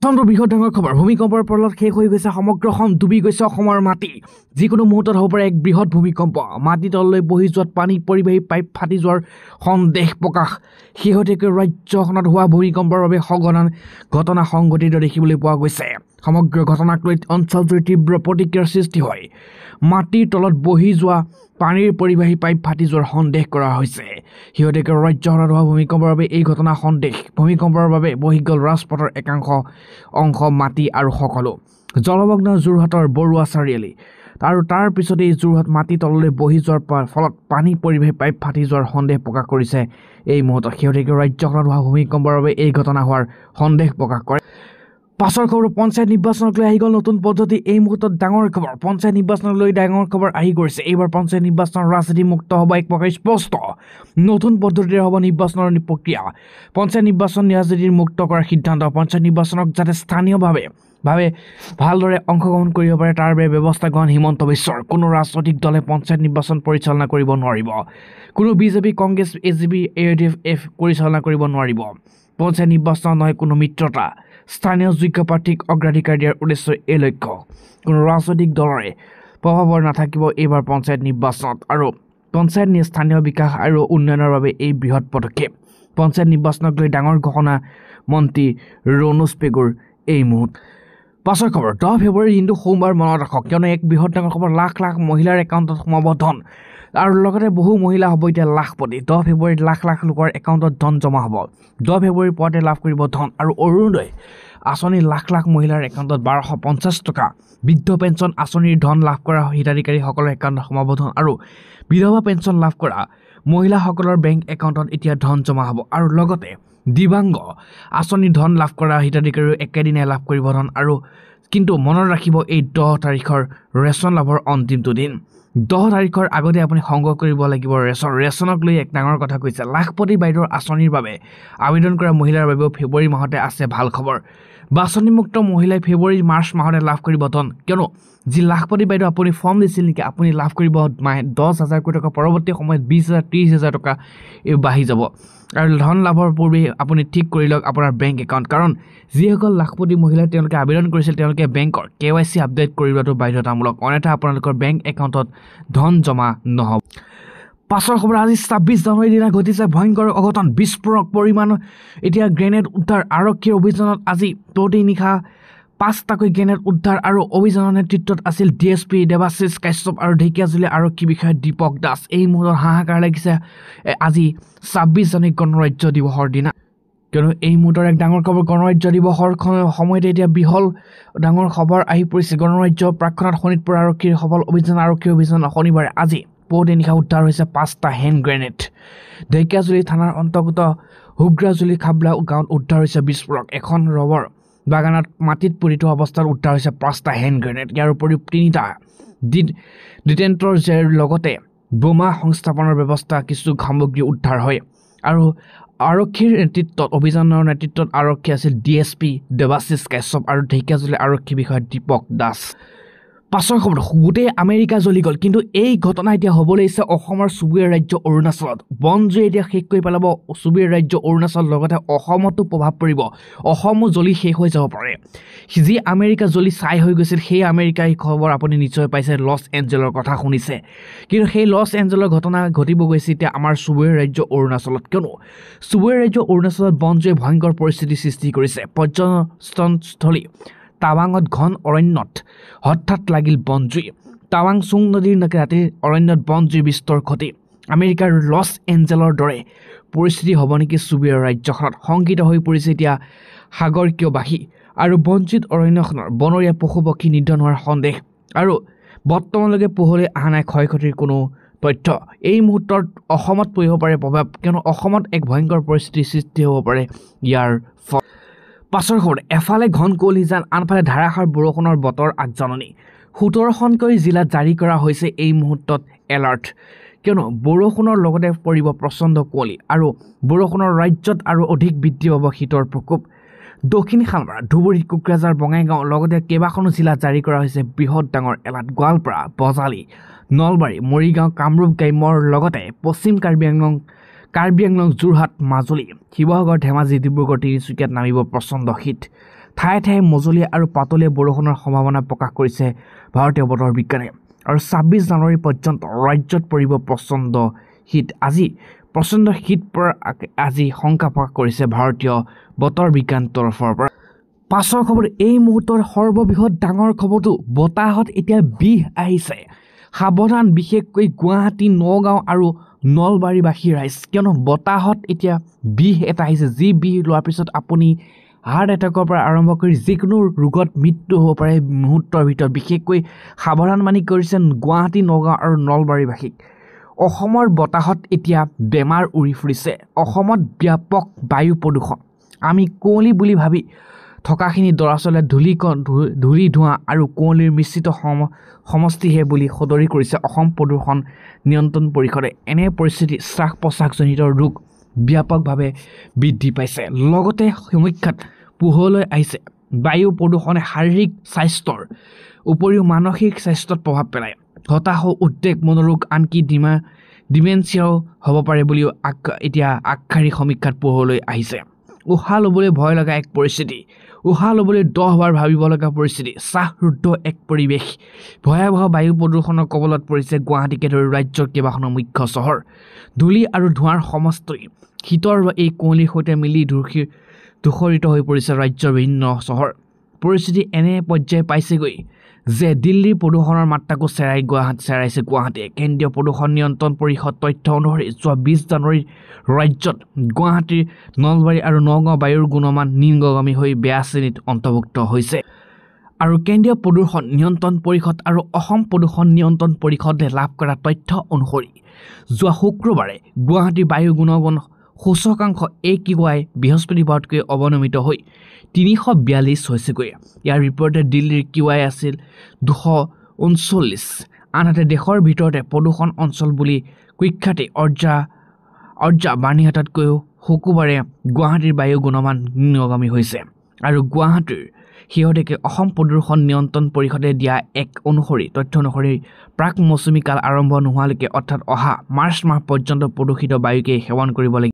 চন্দ্ৰ বৃহৎ ডাঙৰ খবৰ ভূমিকম্পৰ ফলত শেষ হৈ গৈছে সমগ্ৰ অসম ডুবি গৈছে অসমৰ মাটি যিকোনো মুহূৰ্তত হ'ব পাৰে এক বৃহৎ ভূমিকম্প মাটি তললৈ বহি যোৱাত পানী পৰিবাহী পাইপ ফাটি যোৱাৰ সন্দেহ প্ৰকাশ শেহতীয়াকৈ ৰাজ্যখনত হোৱা ভূমিকম্পৰ বাবে সঘনাই ঘটনা সংঘটিত দেখিবলৈ পোৱা গৈছে সমগ্ৰ ঘটনাক লৈ অঞ্চলজুৰি তীব্ৰ প্ৰতিক্ৰিয়াৰ সৃষ্টি হয় মাটিৰ তলত বহি যোৱা পানীৰ পৰিবাহী পাইপ ফাটি যোৱাৰ সন্দেহ কৰা হৈছে শেহতীয়াকৈ ৰাজ্যখনত হোৱা ভূমিকম্পৰ বাবে এই ঘটনা সন্দেহ ভূমিকম্পৰ বাবে বহি গ'ল ৰাজপথৰ একাংশ অংশ মাটি আৰু সকলো জলমগ্ন যোৰহাটৰ বৰুৱা চাৰিআলি আৰু তাৰ পিছতেই যোৰহাট মাটি তললৈ বহি যোৱাৰ ফলত পানী পৰিবাহী পাইপ ফাটি যোৱাৰ সন্দেহ প্ৰকাশ কৰিছে এই মুহূৰ্তত শেহতীয়াকৈ ৰাজ্যখনত হোৱা ভূমিকম্পৰ বাবে এই ঘটনা হোৱাৰ সন্দেহ প্ৰকাশ কৰে পাছৰ খবৰ পঞ্চায়ত নিৰ্বাচনক লৈ আহি গ'ল নতুন পদ্ধতি এই মুহূৰ্তত ডাঙৰ খবৰ পঞ্চায়ত নিৰ্বাচনক লৈ ডাঙৰ খবৰ আহি গৈছে এইবাৰ পঞ্চায়ত নিৰ্বাচনৰ ৰাজনীতি মুক্ত হ'ব এক প্ৰকাৰ স্পষ্ট নতুন পদ্ধতিৰে হ'ব নিৰ্বাচনৰ প্ৰক্ৰিয়া পঞ্চায়ত নিৰ্বাচন ৰাজনীতিৰ মুক্ত কৰাৰ সিদ্ধান্ত পঞ্চায়ত নিৰ্বাচনক যাতে স্থানীয়ভাৱে ভালদৰে অংশগ্ৰহণ কৰিব পাৰে তাৰ বাবে ব্যৱস্থা গ্ৰহণ হিমন্ত বিশ্বৰ কোনো ৰাজনৈতিক দলে পঞ্চায়ত নিৰ্বাচন পৰিচালনা কৰিব নোৱাৰিব কোনো বিজেপি কংগ্ৰেছ এজিপি এডিএফ পৰিচালনা কৰিব নোৱাৰিব পঞ্চায়ত নিৰ্বাচন নহয় কোনো মিত্ৰতা স্থানীয় যোগ্য প্ৰাৰ্থীক অগ্ৰাধিকাৰ দিয়াৰ উদ্দেশ্য এই লক্ষ্য কোনো ৰাজনৈতিক দলৰে প্ৰভাৱৰ নাথাকিব এইবাৰ পঞ্চায়ত নিৰ্বাচনত আৰু পঞ্চায়ত স্থানীয় বিকাশ আৰু উন্নয়নৰ বাবে এই বৃহৎ পদক্ষেপ পঞ্চায়ত নিৰ্বাচনক লৈ ডাঙৰ ঘোষণা মন্ত্ৰী ৰণোজ পেগুৰ এই মুহূৰ্ত পাছৰ খবৰ 10 ফেব্ৰুৱাৰী দিনটো সোমবাৰ মনত ৰাখক কিয়নো এক বৃহৎ ডাঙৰ খবৰ লাখ লাখ মহিলাৰ একাউণ্টত সোমাব ধন আৰু লগতে বহু মহিলা হ'ব এতিয়া লাখপতি 10 ফেব্ৰুৱাৰীত লাখ লাখ লোকৰ একাউণ্টত ধন জমা হ'ব 10 ফেব্ৰুৱাৰীৰ পুৱাতে লাভ কৰিব ধন আৰু অৰুণোদয় আঁচনি লাখ লাখ মহিলাৰ একাউণ্টত 1250 টকা বৃদ্ধ পেঞ্চন আঁচনিৰ ধন লাভ কৰা হিতাধিকাৰীসকলৰ একাউণ্টত সোমাব ধন আৰু বিধৱা পেঞ্চন লাভ কৰা মহিলাসকলৰ বেংক একাউণ্টত এতিয়া ধন জমা হ'ব আৰু লগতে দিবাংগ আঁচনিৰ ধন লাভ কৰা হিতাধিকাৰীও একেদিনাই লাভ কৰিব ধন আৰু কিন্তু মনত ৰাখিব এই 10 তাৰিখৰ ৰেচন লাভৰ অন্তিমটো দিন 10 তাৰিখৰ আগতে আপুনি সংগ্ৰহ কৰিব লাগিব ৰেচনক লৈ এক ডাঙৰ কথা কৈছে লাখপতি বাইদেউৰ আঁচনিৰ বাবে আবেদন কৰা মহিলাৰ বাবেও ফেব্ৰুৱাৰী মাহতে আছে ভাল খবৰ বাছনিমুক্ত মহিলাই ফেব্ৰুৱাৰী মাৰ্চ মাহতে লাভ কৰিব ধন কিয়নো যি লাখপতি বাইদেউ আপুনি ফৰ্ম দিছিল নেকি আপুনি লাভ কৰিব 10,000 কোটি টকা পৰৱৰ্তী সময়ত 20,000 30,000 টকা এই বাঢ়ি যাব আৰু ধন লাভৰ পূৰ্বে আপুনি ঠিক কৰি লওক আপোনাৰ বেংক একাউণ্ট কাৰণ যিসকল লাখপতি মহিলাই তেওঁলোকে আবেদন কৰিছিল তেওঁলোকে বেংকৰ KYC আপডেট কৰিবটো বাধ্যতামূলক অন্যথা আপোনালোকৰ বেংক একাউণ্টত ধন জমা নহ'ব পাছৰ খবৰ আজি 26 জানুৱাৰীৰ দিনা ঘটিছে ভয়ংকৰ অঘটন বিস্ফোৰক পৰিমাণ এতিয়া গ্ৰেনেড উদ্ধাৰ আৰক্ষীৰ অভিযানত আজি পুৱতি নিশা 5টাকৈ গ্ৰেনেড উদ্ধাৰ আৰু অভিযানৰ নেতৃত্বত আছিল DSP দেৱাশিষ কাশ্যপ আৰু ঢেকিয়াজুলি আৰক্ষী বিষয়া দীপক দাস এই মুহূৰ্তত হাহাকাৰ লাগিছে আজি 26 জানুৱাৰী গণৰাজ্য দিৱসৰ দিনা কিয়নো এই মুহূৰ্তৰ এক ডাঙৰ খবৰ গণৰাজ্য দিৱসৰ সময়তে এতিয়া বিহল ডাঙৰ খবৰ আহি পৰিছে গণৰাজ্য প্ৰাক্ষণত শোণিতপুৰ আৰক্ষীৰ সফল আৰক্ষীৰ অভিযান শনিবাৰে আজি পুৱতি নিশা উদ্ধাৰ হৈছে 5টা হেণ্ড গ্ৰেনেড ঢেকিয়াজুলি থানাৰ অন্তৰ্গত হুগ্ৰাজুলি খাবলা গাঁৱত উদ্ধাৰ হৈছে বিস্ফোৰক এখন ৰবৰ বাগানত মাটিত পৰি থোৱা অৱস্থাত উদ্ধাৰ হৈছে 5টা হেণ্ড গ্ৰেনেড ইয়াৰ উপৰিও 3টা ডিটেন্টৰ জেৰ লগতে বোমা সংস্থাপনৰ ব্যৱস্থা কিছু সামগ্ৰী উদ্ধাৰ হয় আৰু আৰক্ষীৰ নেতৃত্বত অভিযানৰ নেতৃত্বত আৰক্ষী আছিল DSP দেৱাশিষ কাশ্যপ আৰু ঢেকিয়াজুলি আৰক্ষী বিষয়া দীপক দাস পাছৰ খবৰ গোটেই আমেৰিকা জ্বলি গ'ল কিন্তু এই ঘটনা এতিয়া হ'ব লাগিছে অসমৰ চুবুৰীয়া ৰাজ্য অৰুণাচলত বনজুই এতিয়া শেষ কৰি পেলাব চুবুৰীয়া ৰাজ্য অৰুণাচল লগতে অসমতো প্ৰভাৱ পৰিব অসমো জ্বলি শেষ হৈ যাব পাৰে যি আমেৰিকা জ্বলি ছাই হৈ গৈছিল সেই আমেৰিকাৰ খবৰ আপুনি নিশ্চয় পাইছে লছ এঞ্জেলৰ কথা শুনিছে কিন্তু সেই লছ এঞ্জেলৰ ঘটনা ঘটিব গৈছে এতিয়া আমাৰ চুবুৰীয়া ৰাজ্য অৰুণাচলত কিয়নো চুবুৰীয়া ৰাজ্য অৰুণাচলত বনজুয়ে ভয়ংকৰ পৰিস্থিতি সৃষ্টি কৰিছে পৰ্যটনস্থলী টাৱাঙত ঘন অৰণ্যত হঠাৎ লাগিল বনজুই টাৱাং চুং নদীৰ ৰাতিৰ অৰণ্যত বনজুই বিস্তৰ ঘটি আমেৰিকাৰ লছ এঞ্জেলৰ দৰে পৰিস্থিতি হ'ব নেকি চুবুৰীয়া ৰাজ্যখনত শংকিত হৈ পৰিছে এতিয়া সাগৰকীয়বাসী আৰু বনজুইত অৰণ্যখনৰ বনৰীয়া পশু পক্ষী নিধন হোৱাৰ সন্দেহ আৰু বৰ্তমানলৈকে পোহৰলৈ অহা নাই ক্ষয় ক্ষতিৰ কোনো তথ্য এই মুহূৰ্তত অসমত পৰিব পাৰে প্ৰভাৱ কিয়নো অসমত এক ভয়ংকৰ পৰিস্থিতিৰ সৃষ্টি হ'ব পাৰে ইয়াৰ পাছৰ খবৰ এফালে ঘন কুঁৱলী যান আনফালে ধাৰাসাৰ বৰষুণৰ বতৰ আগজাননী 17খনকৈ জিলাত জাৰি কৰা হৈছে এই মুহূৰ্তত এলাৰ্ট কিয়নো বৰষুণৰ লগতে পৰিব প্ৰচণ্ড কুঁৱলী আৰু বৰষুণৰ ৰাজ্যত আৰু অধিক বৃদ্ধি পাব শীতৰ প্ৰকোপ দক্ষিণ খালমাৰা ধুবুৰী কোকৰাঝাৰ বঙাইগাঁও লগতে কেইবাখনো জিলাত জাৰি কৰা হৈছে বৃহৎ ডাঙৰ এলাৰ্ট গোৱালপাৰা বজালী নলবাৰী মৰিগাঁও কামৰূপ গ্ৰাম্যৰ লগতে পশ্চিম কাৰ্বি আংলং যোৰহাট মাজুলী শিৱসাগৰ ধেমাজি ডিব্ৰুগড় তিনিচুকীয়াত নামিব প্ৰচণ্ড শীত ঠায়ে ঠায়ে মজলীয়া আৰু পাতলীয়া বৰষুণৰ সম্ভাৱনা প্ৰকাশ কৰিছে ভাৰতীয় বতৰ বিজ্ঞানে। আৰু ২৬ জানুৱাৰী পৰ্যন্ত ৰাজ্যত পৰিব প্ৰচণ্ড শীত। প্ৰচণ্ড শীত পৰাৰ আজি শংকা প্ৰকাশ কৰিছে ভাৰতীয় বতৰ বিজ্ঞান তৰফৰ পৰা। পাছৰ খবৰ, এই মুহূৰ্তৰ সৰ্ববৃহৎ ডাঙৰ খবৰটো, বতাহত এতিয়া বিষ আহিছে। সাৱধান বিশেষকৈ গুৱাহাটী, নগাঁও আৰু নলবাৰীবাসী ৰাইজ, কিয়নো বতাহত এতিয়া বিষ এটা আহিছে। যি বিষ লোৱাৰ পিছত আপুনি হাৰ্ট এটেকৰ পৰা আৰম্ভ কৰি যিকোনো ৰোগত মৃত্যু হ'ব পাৰে মুহূৰ্তৰ ভিতৰত। বিশেষকৈ সাৱধান মানি কৰিছে গুৱাহাটী, নগাঁও আৰু নলবাৰীবাসীক। অসমৰ বতাহত এতিয়া বেমাৰ উৰি ফুৰিছে। অসমত ব্যাপক বায়ু প্ৰদূষণ। আমি কুঁৱলী বুলি ভাবি থকাখিনি দৰাচলতে ধূলি ধোঁৱা আৰু কুঁৱলীৰ মিশ্ৰিত সমষ্টিহে বুলি সদৰি কৰিছে অসম প্ৰদূষণ নিয়ন্ত্ৰণ পৰিষদে। এনে পৰিস্থিতি শ্বাস প্ৰশ্বাসজনিত ৰোগ ব্যাপকভাৱে বৃদ্ধি পাইছে। লগতে সমীক্ষাত পোহৰলৈ আহিছে বায়ু প্ৰদূষণে শাৰীৰিক স্বাস্থ্যৰ উপৰিও মানসিক স্বাস্থ্যত প্ৰভাৱ পেলায়। হতাশ, উদ্বেগ, মনোৰোগ, আনকি ডিমেনচিয়াও হ'ব পাৰে বুলিও এতিয়া আগশাৰী সমীক্ষাত পোহৰলৈ আহিছে। উশাহ ল'বলৈ ভয় লগা এক পৰিস্থিতি, উশাহ ল'বলৈ 10 বাৰ ভাবিব লগা পৰিস্থিতি, শ্বাসৰুদ্ধ এক পৰিৱেশ। ভয়াৱহ বায়ু প্ৰদূষণৰ কবলত পৰিছে গুৱাহাটীকে ধৰি ৰাজ্যৰ কেইবাখনো মুখ্য চহৰ। ধূলি আৰু ধোঁৱাৰ সমষ্টি, শীতৰ এই কুঁৱলীৰ সৈতে মিলি ধূসৰিত হৈ পৰিছে ৰাজ্যৰ বিভিন্ন চহৰ। পৰিস্থিতি এনে পৰ্যায় পাইছেগৈ যে দিল্লীৰ প্ৰদূষণৰ মাত্ৰাকো চেৰাইছে গুৱাহাটীয়ে। কেন্দ্ৰীয় প্ৰদূষণ নিয়ন্ত্ৰণ পৰিষদ তথ্য অনুসৰি যোৱা ২০ জানুৱাৰীত ৰাজ্যত গুৱাহাটীৰ নলবাৰী আৰু নগাঁও বায়ুৰ গুণমান নিম্নগামী হৈ বেয়া শ্ৰেণীত অন্তৰ্ভুক্ত হৈছে। আৰু কেন্দ্ৰীয় প্ৰদূষণ নিয়ন্ত্ৰণ পৰিষদ আৰু অসম প্ৰদূষণ নিয়ন্ত্ৰণ পৰিষদে লাভ কৰা তথ্য অনুসৰি যোৱা শুক্ৰবাৰে গুৱাহাটীৰ বায়ু গুণগত সূচকাংক AQI বৃহস্পতিবাৰতকৈ অৱনমিত হৈ ৩৪২ হৈছেগৈ। ইয়াৰ বিপৰীতে দিল্লীৰ QI আছিল ২৩৯। আনহাতে দেশৰ ভিতৰতে প্ৰদূষণ অঞ্চল বুলি কুখ্যাতি অৰ্জা বাণীহাটতকৈও শুকুৰবাৰে গুৱাহাটীৰ বায়ু গুণমান নিম্নগামী হৈছে। আৰু গুৱাহাটীৰ শেহতীয়াকৈ অসম প্ৰদূষণ নিয়ন্ত্ৰণ পৰিষদে দিয়া তথ্য অনুসৰি প্ৰাক মৌচুমী কাল আৰম্ভ নোহোৱালৈকে অৰ্থাৎ অহা মাৰ্চ মাহ পৰ্যন্ত প্ৰদূষিত বায়ুকে সেৱন কৰিব লাগিব।